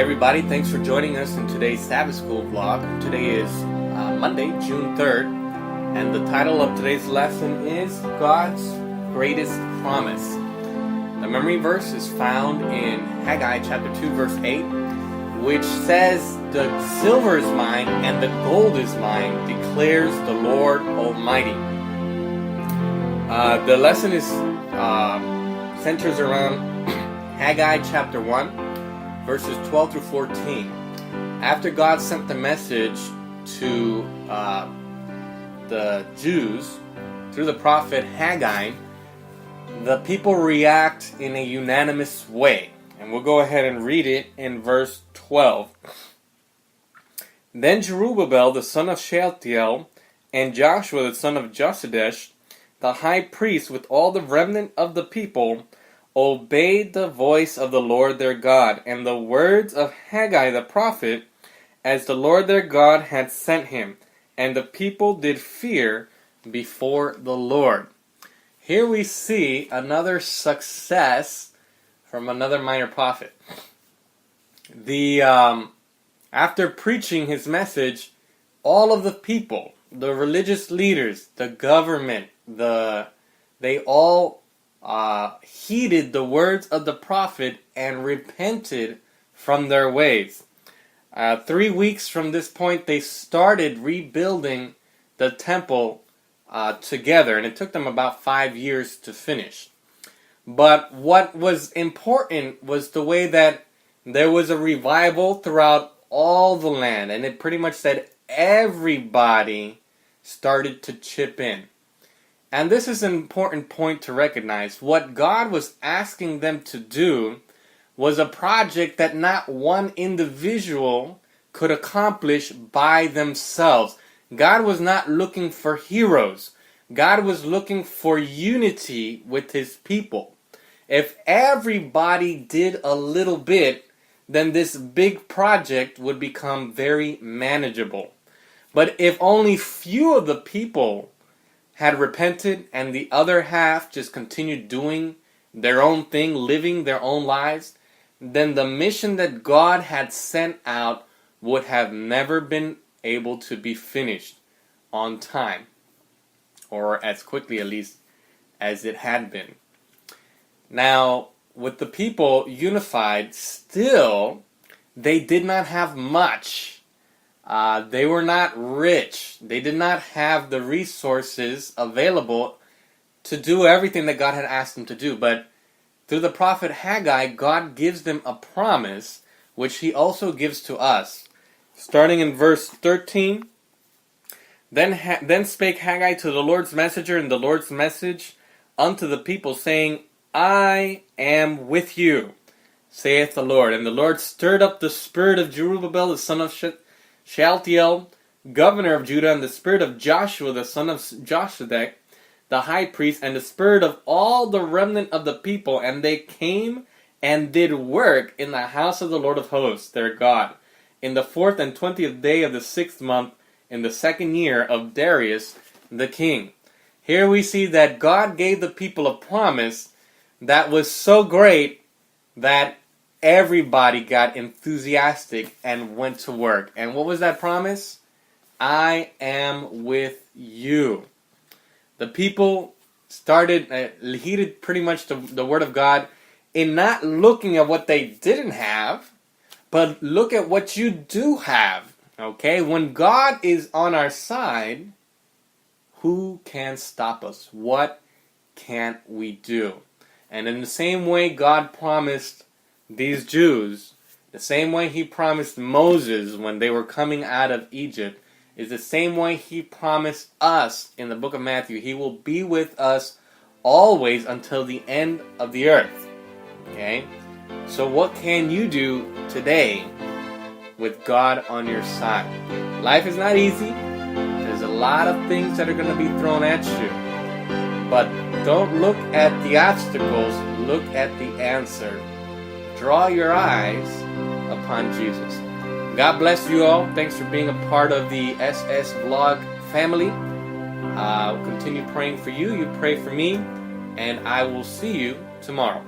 everybody, thanks for joining us in today's Sabbath School vlog. Today is Monday, June 3rd, and the title of today's lesson is God's Greatest Promise. The memory verse is found in Haggai chapter 2 verse 8, which says, "The silver is mine and the gold is mine, declares the Lord Almighty." The lesson is centers around Haggai chapter 1, verses 12 through 14. After God sent the message to the Jews through the prophet Haggai, the people react in a unanimous way. And we'll go ahead and read it in verse 12. "Then Zerubbabel the son of Shealtiel and Joshua the son of Josedech, the high priest, with all the remnant of the people, obeyed the voice of the Lord their God, and the words of Haggai the prophet, as the Lord their God had sent him. And the people did fear before the Lord." Here we see another success from another minor prophet. After preaching his message, all of the people, the religious leaders, the government, they all heeded the words of the prophet and repented from their ways. 3 weeks from this point, they started rebuilding the temple together, and it took them about 5 years to finish. But what was important was the way that there was a revival throughout all the land, and it pretty much said everybody started to chip in. And this is an important point to recognize. What God was asking them to do was a project that not one individual could accomplish by themselves. God was not looking for heroes. God was looking for unity with His people. If everybody did a little bit, then this big project would become very manageable. But if only few of the people had repented and the other half just continued doing their own thing, living their own lives, then the mission that God had sent out would have never been able to be finished on time, or as quickly at least as it had been. Now, with the people unified, still they did not have much. They were not rich. They did not have the resources available to do everything that God had asked them to do. But through the prophet Haggai, God gives them a promise, which He also gives to us. Starting in verse 13, Then spake Haggai to the Lord's messenger and the Lord's message unto the people, saying, I am with you, saith the Lord. And the Lord stirred up the spirit of Zerubbabel the son of Shealtiel, governor of Judah, and the spirit of Joshua the son of Josedech, the high priest, and the spirit of all the remnant of the people, and they came and did work in the house of the Lord of hosts, their God, in the 4th and 20th day of the 6th month, in the 2nd year of Darius the king. Here we see that God gave the people a promise that was so great that everybody got enthusiastic and went to work. And what was that promise? I am with you. The people heeded pretty much the word of God in not looking at what they didn't have, but look at what you do have. Okay? When God is on our side, who can stop us? What can't we do? And in the same way God promised these Jews, the same way He promised Moses when they were coming out of Egypt, is the same way He promised us in the book of Matthew. He will be with us always until the end of the earth. Okay? So what can you do today with God on your side? Life is not easy. There's a lot of things that are going to be thrown at you. But don't look at the obstacles, look at the answer. Draw your eyes upon Jesus. God bless you all. Thanks for being a part of the SS Vlog family. I'll continue praying for you. You pray for me. And I will see you tomorrow.